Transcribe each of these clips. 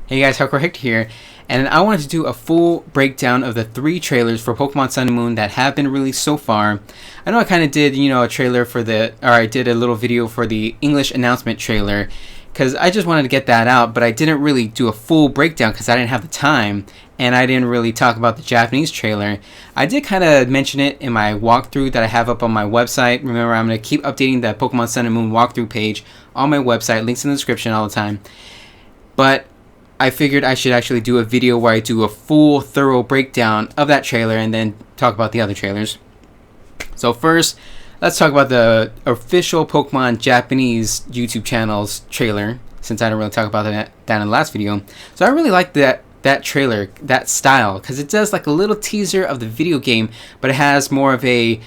Hey guys, Hardcore Hector here, and I wanted to do a full breakdown of the 3 trailers for Pokemon Sun and Moon that have been released so far. I know I kind of did, a trailer for I did a little video for the English announcement trailer, because I just wanted to get that out, but I didn't really do a full breakdown because I didn't have the time, and I didn't really talk about the Japanese trailer. I did kind of mention it in my walkthrough that I have up on my website. Remember, I'm going to keep updating the Pokemon Sun and Moon walkthrough page on my website, links in the description all the time. But I figured I should actually do a video where I do a full, thorough breakdown of that trailer and then talk about the other trailers. So first, let's talk about the official Pokemon Japanese YouTube channel's trailer, since I didn't really talk about that in the last video. So I really like that trailer, that style, because it does like a little teaser of the video game, but it has more of a,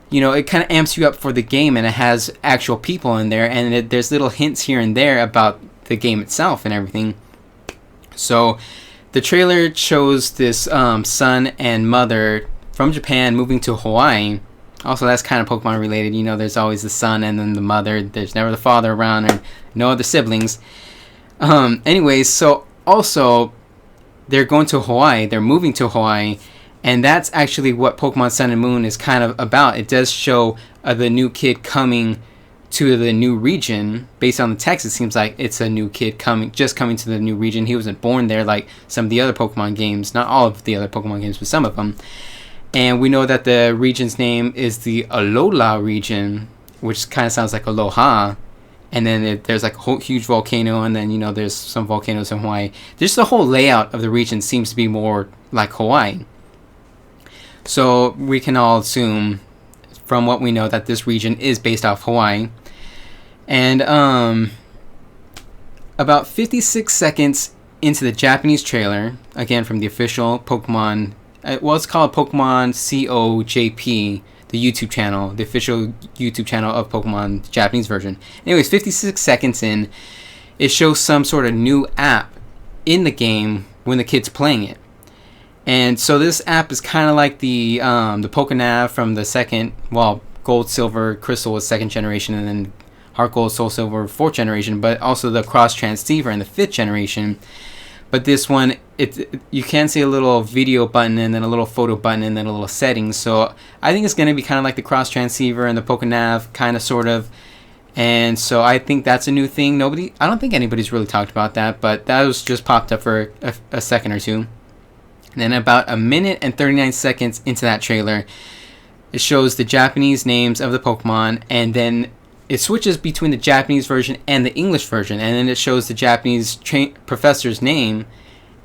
it kind of amps you up for the game, and it has actual people in there, and there's little hints here and there about the game itself and everything. So the trailer shows this son and mother from Japan moving to Hawaii. Also, that's kind of Pokemon related. There's always the son and then the mother. There's never the father around or no other siblings. Anyways, so also they're going to Hawaii. They're moving to Hawaii. And that's actually what Pokemon Sun and Moon is kind of about. It does show the new kid coming to the new region. Based on the text, it seems like it's a new kid coming to the new region. He wasn't born there like some of the other Pokemon games, not all of the other Pokemon games, but some of them. And we know that the region's name is the Alola region, which kind of sounds like Aloha. And then there's like a whole huge volcano, and then there's some volcanoes in Hawaii. Just the whole layout of the region seems to be more like Hawaii. So we can all assume from what we know that this region is based off Hawaii. And about 56 seconds into the Japanese trailer, again from the official Pokemon, it's called Pokemon COJP, the YouTube channel, the official YouTube channel of Pokemon, the Japanese version. Anyways, 56 seconds in, it shows some sort of new app in the game when the kid's playing it. And so this app is kind of like the Pokenav from the second, Gold, Silver, Crystal was 2nd generation, and then Heart Gold, Soul Silver, 4th generation, but also the Cross Transceiver in the 5th generation. But this one, you can see a little video button and then a little photo button and then a little settings. So I think it's going to be kind of like the Cross Transceiver and the Pokenav, kind of, sort of. And so I think that's a new thing. I don't think anybody's really talked about that, but that was just popped up for a second or two. And then about 1 minute and 39 seconds into that trailer, it shows the Japanese names of the Pokemon, and then it switches between the Japanese version and the English version, and then it shows the Japanese professor's name,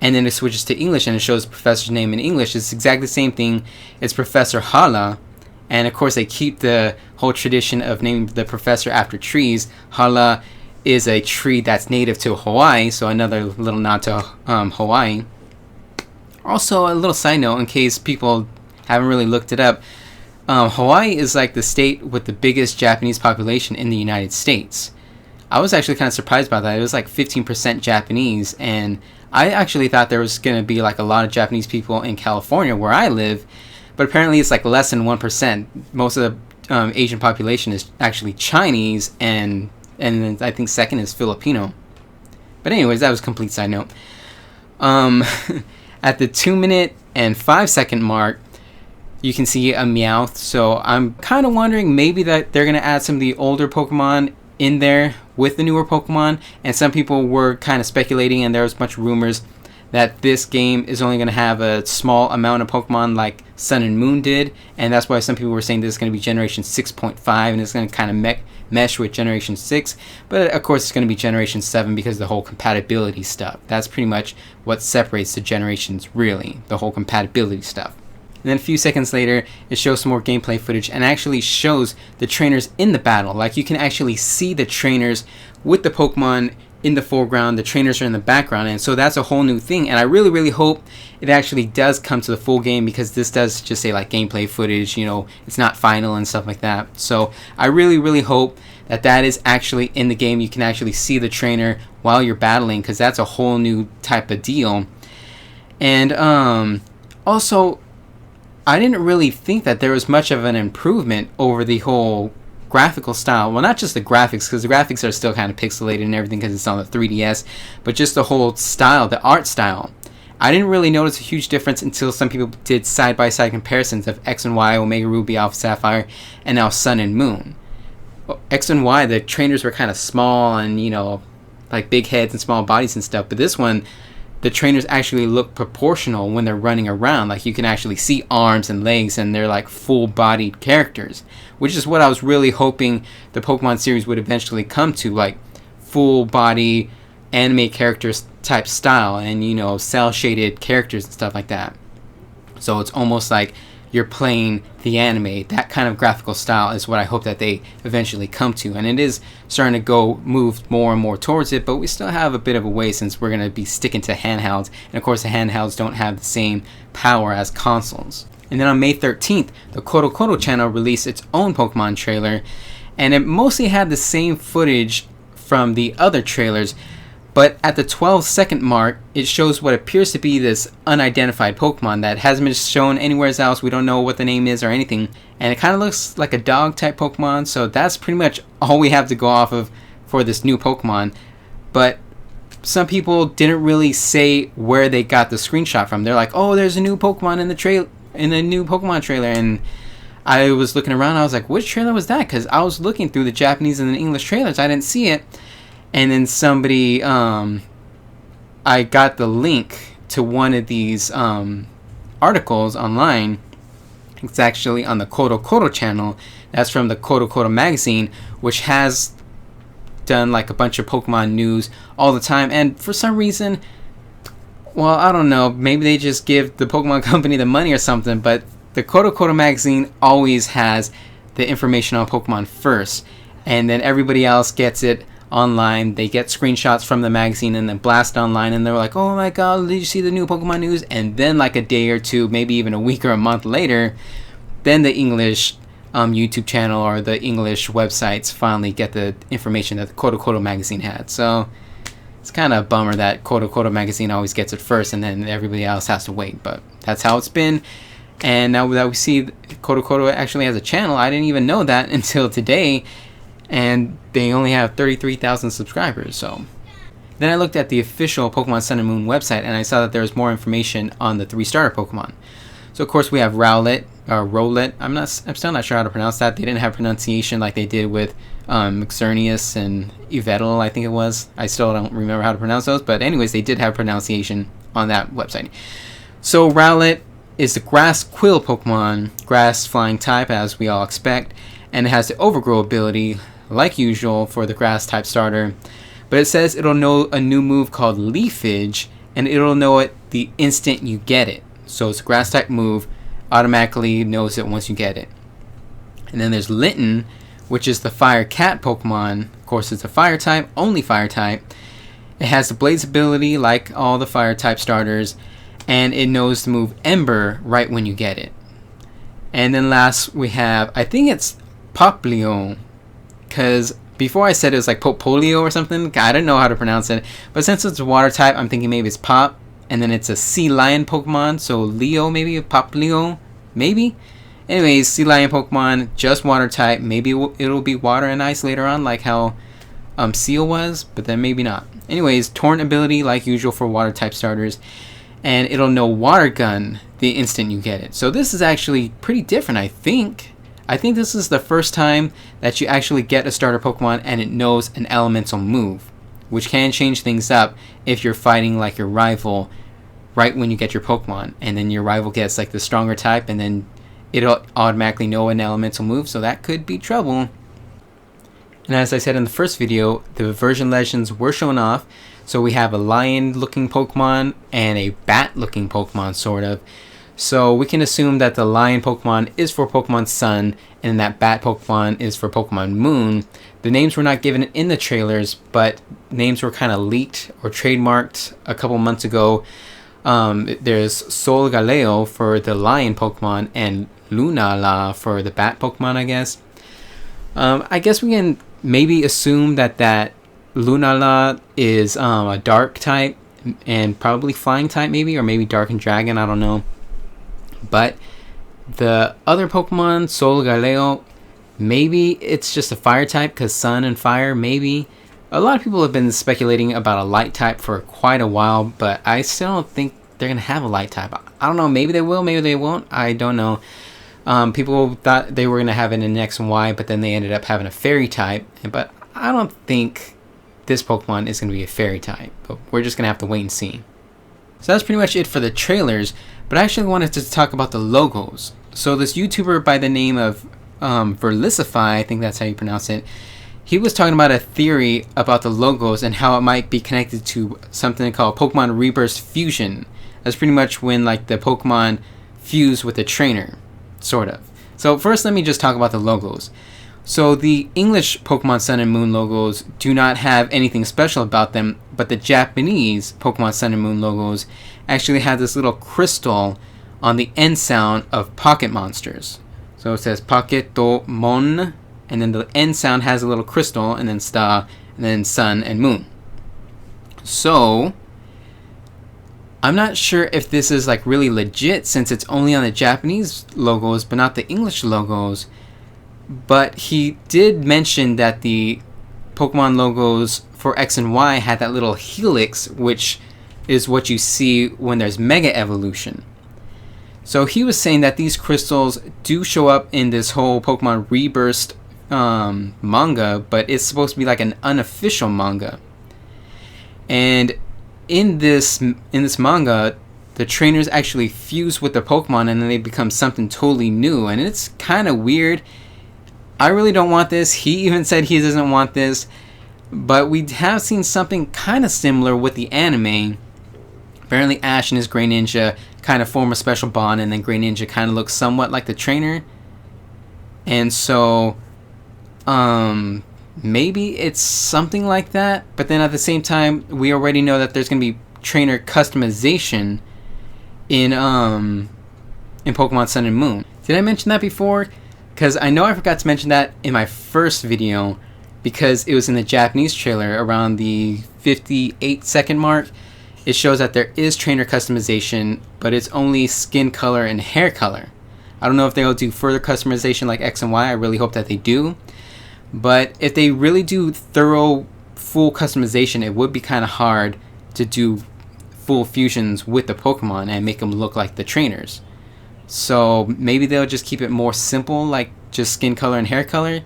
and then it switches to English and it shows the professor's name in English. It's exactly the same thing. It's Professor Hala, and of course they keep the whole tradition of naming the professor after trees. Hala is a tree that's native to Hawaii, so another little nod to Hawaii. Also, a little side note in case people haven't really looked it up, Hawaii is like the state with the biggest Japanese population in the United States. I was actually kind of surprised by that. It was like 15% Japanese, and I actually thought there was going to be like a lot of Japanese people in California where I live, but apparently it's like less than 1%. Most of the Asian population is actually Chinese, and then I think second is Filipino. But anyways, that was a complete side note. At the 2 minute and 5 second mark, you can see a Meowth. So I'm kind of wondering maybe that they're going to add some of the older Pokemon in there with the newer Pokemon. And some people were kind of speculating, and there was much rumors that this game is only going to have a small amount of Pokemon like Sun and Moon did. And that's why some people were saying this is going to be Generation 6.5, and it's going to kind of mesh with Generation 6. But of course it's going to be Generation 7 because of the whole compatibility stuff. That's pretty much what separates the generations, really, the whole compatibility stuff. And then a few seconds later, it shows some more gameplay footage and actually shows the trainers in the battle. Like, you can actually see the trainers with the Pokemon in the foreground, the trainers are in the background, and so that's a whole new thing. And I really, really hope it actually does come to the full game, because this does just say like gameplay footage, it's not final and stuff like that. So I really, really hope that is actually in the game. You can actually see the trainer while you're battling, because that's a whole new type of deal. And also, I didn't really think that there was much of an improvement over the whole graphical style, well, not just the graphics, because the graphics are still kind of pixelated and everything because it's on the 3DS, but just the whole style, the art style. I didn't really notice a huge difference until some people did side-by-side comparisons of X and Y, Omega Ruby, Alpha Sapphire, and now Sun and Moon. Well, X and Y, the trainers were kind of small and, you know, like big heads and small bodies and stuff, but this one, the trainers actually look proportional when they're running around. Like, you can actually see arms and legs, and they're like full-bodied characters, which is what I was really hoping the Pokemon series would eventually come to, like full-body anime characters type style, and, you know, cell shaded characters and stuff like that. So it's almost like you're playing the anime. That kind of graphical style is what I hope that they eventually come to, and it is starting to move more and more towards it, but we still have a bit of a way since we're going to be sticking to handhelds, and of course the handhelds don't have the same power as consoles. And then on May 13th, the Koto Koto channel released its own Pokemon trailer, and it mostly had the same footage from the other trailers, but at the 12-second mark, it shows what appears to be this unidentified Pokemon that hasn't been shown anywhere else. We don't know what the name is or anything. And it kind of looks like a dog-type Pokemon, so that's pretty much all we have to go off of for this new Pokemon. But some people didn't really say where they got the screenshot from. They're like, oh, there's a new Pokemon in the new Pokemon trailer. And I was looking around, I was like, which trailer was that? Because I was looking through the Japanese and the English trailers. I didn't see it. And then somebody, I got the link to one of these articles online. It's actually on the Koto Koto channel. That's from the Koto Koto magazine, which has done like a bunch of Pokemon news all the time. And for some reason, well, I don't know, maybe they just give the Pokemon company the money or something, but the Koto Koto magazine always has the information on Pokemon first, and then everybody else gets it online. They get screenshots from the magazine and then blast online, and they're like, oh my god, did you see the new Pokemon news? And then like a day or two, maybe even a week or a month later, then the English YouTube channel or the English websites finally get the information that the Koto Koto magazine had. So it's kind of a bummer that Koto Koto magazine always gets it first and then everybody else has to wait, but that's how it's been. And now that we see Koto Koto actually has a channel, I didn't even know that until today, and they only have 33,000 subscribers. So then I looked at the official Pokemon Sun and Moon website, and I saw that there was more information on the 3 starter Pokemon. So of course we have Rowlet, or Rowlet. I'm still not sure how to pronounce that. They didn't have pronunciation like they did with Xerneas and Yveltal, I think it was. I still don't remember how to pronounce those, but anyways, they did have pronunciation on that website. So Rowlet is the Grass Quill Pokemon, grass flying type as we all expect, and it has the Overgrow ability like usual for the grass type starter, but it says it'll know a new move called Leafage, and it'll know it the instant you get it. So it's a grass type move, automatically knows it once you get it. And then there's Linton, which is the Fire Cat Pokemon. Of course, it's a fire type, only fire type. It has the Blaze ability like all the fire type starters, and it knows the move Ember right when you get it. And then last we have, I think it's Popplio, because before I said it was like Popolio or something. I don't know how to pronounce it, but since it's a water type, I'm thinking maybe it's Pop, and then it's a Sea Lion Pokemon, so Leo, maybe Popplio, maybe. Anyways, Sea Lion Pokemon, just water type. Maybe it'll be water and ice later on, like how Seal was, but then maybe not. Anyways, Torrent ability like usual for water type starters, and it'll know Water Gun the instant you get it. So this is actually pretty different, I think. I think this is the first time that you actually get a starter Pokemon and it knows an elemental move, which can change things up if you're fighting like your rival right when you get your Pokemon, and then your rival gets like the stronger type, and then it'll automatically know an elemental move, so that could be trouble. And as I said in the first video, the version legends were shown off. So we have a lion looking Pokemon and a bat looking Pokemon, sort of. So we can assume that the lion Pokemon is for Pokemon Sun and that bat Pokemon is for Pokemon Moon. The names were not given in the trailers, but names were kind of leaked or trademarked a couple months ago. There's Sol Galeo for the lion Pokemon and Lunala for the bat Pokemon, I guess. I guess we can maybe assume that Lunala is a dark type and probably flying type, maybe, or maybe dark and dragon, I don't know. But the other Pokemon, Sol Galeo, Maybe it's just a fire type because sun and fire, maybe. A lot of people have been speculating about a light type for quite a while, but I still don't think they're going to have a light type. I don't know, maybe they will, maybe they won't. I don't know. People thought they were going to have it in X and Y, but then they ended up having a fairy type. But I don't think this Pokemon is going to be a fairy type. But we're just going to have to wait and see. So that's pretty much it for the trailers. But I actually wanted to talk about the logos. So this YouTuber by the name of Verlicify, I think that's how you pronounce it, he was talking about a theory about the logos and how it might be connected to something called Pokemon Rebirth Fusion. That's pretty much when like the Pokemon fuse with the trainer, sort of. So first let me just talk about the logos. So the English Pokemon Sun and Moon logos do not have anything special about them, but the Japanese Pokemon Sun and Moon logos actually have this little crystal on the end sound of Pocket Monsters. So it says Poketomon, and then the end sound has a little crystal, and then star, and then sun and moon. So I'm not sure if this is like really legit since it's only on the Japanese logos but not the English logos. But he did mention that the Pokemon logos for X and Y had that little helix, which is what you see when there's Mega Evolution. So he was saying that these crystals do show up in this whole Pokemon Rebirth manga, but it's supposed to be like an unofficial manga. And in this manga, the trainers actually fuse with the Pokemon and then they become something totally new, and it's kind of weird. I really don't want this. He even said he doesn't want this, but we have seen something kind of similar with the anime. Apparently Ash and his Grey Ninja kind of form a special bond, and then Grey Ninja kind of looks somewhat like the trainer. And so maybe it's something like that, but then at the same time we already know that there's going to be trainer customization in Pokemon Sun and Moon. Did I mention that before? Because I know I forgot to mention that in my first video, because it was in the Japanese trailer around the 58-second mark. It shows that there is trainer customization, but it's only skin color and hair color. I don't know if they'll do further customization like X and Y. I really hope that they do. But if they really do thorough, full customization, it would be kind of hard to do full fusions with the Pokemon and make them look like the trainers. So maybe they'll just keep it more simple, like just skin color and hair color.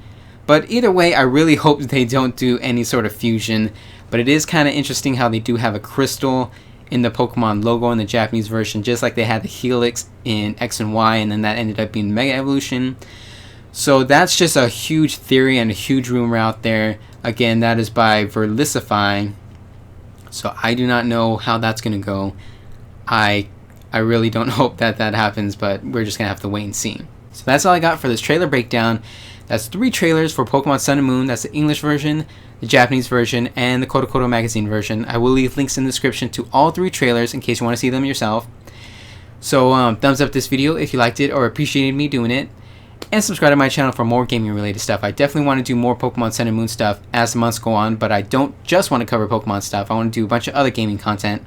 But either way, I really hope they don't do any sort of fusion. But it is kind of interesting how they do have a crystal in the Pokemon logo in the Japanese version, just like they had the Helix in X and Y, and then that ended up being Mega Evolution. So that's just a huge theory and a huge rumor out there. Again, that is by Verlicify. So I do not know how that's going to go. I really don't hope that happens, but we're just going to have to wait and see. So that's all I got for this trailer breakdown. That's 3 trailers for Pokemon Sun and Moon. That's the English version, the Japanese version, and the Koto magazine version. I will leave links in the description to all 3 trailers in case you want to see them yourself. So thumbs up this video if you liked it or appreciated me doing it. And subscribe to my channel for more gaming related stuff. I definitely want to do more Pokemon Sun and Moon stuff as the months go on, but I don't just want to cover Pokemon stuff. I want to do a bunch of other gaming content.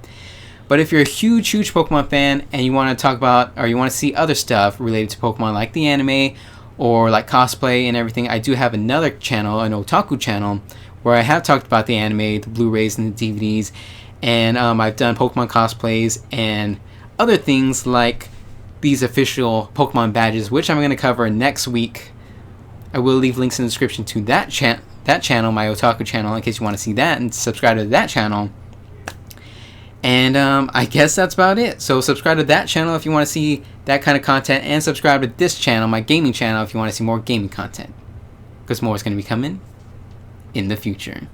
But if you're a huge Pokemon fan and you want to talk about, or you want to see other stuff related to Pokemon like the anime or like cosplay and everything, I do have another channel, an otaku channel, where I have talked about the anime, the Blu-rays and the DVDs, and I've done Pokemon cosplays and other things like these official Pokemon badges, which I'm going to cover next week. I will leave links in the description to that channel, my otaku channel, in case you want to see that and subscribe to that channel. And I guess that's about it. So subscribe to that channel if you want to see that kind of content, and subscribe to this channel, my gaming channel, if you want to see more gaming content, because more is going to be coming in the future.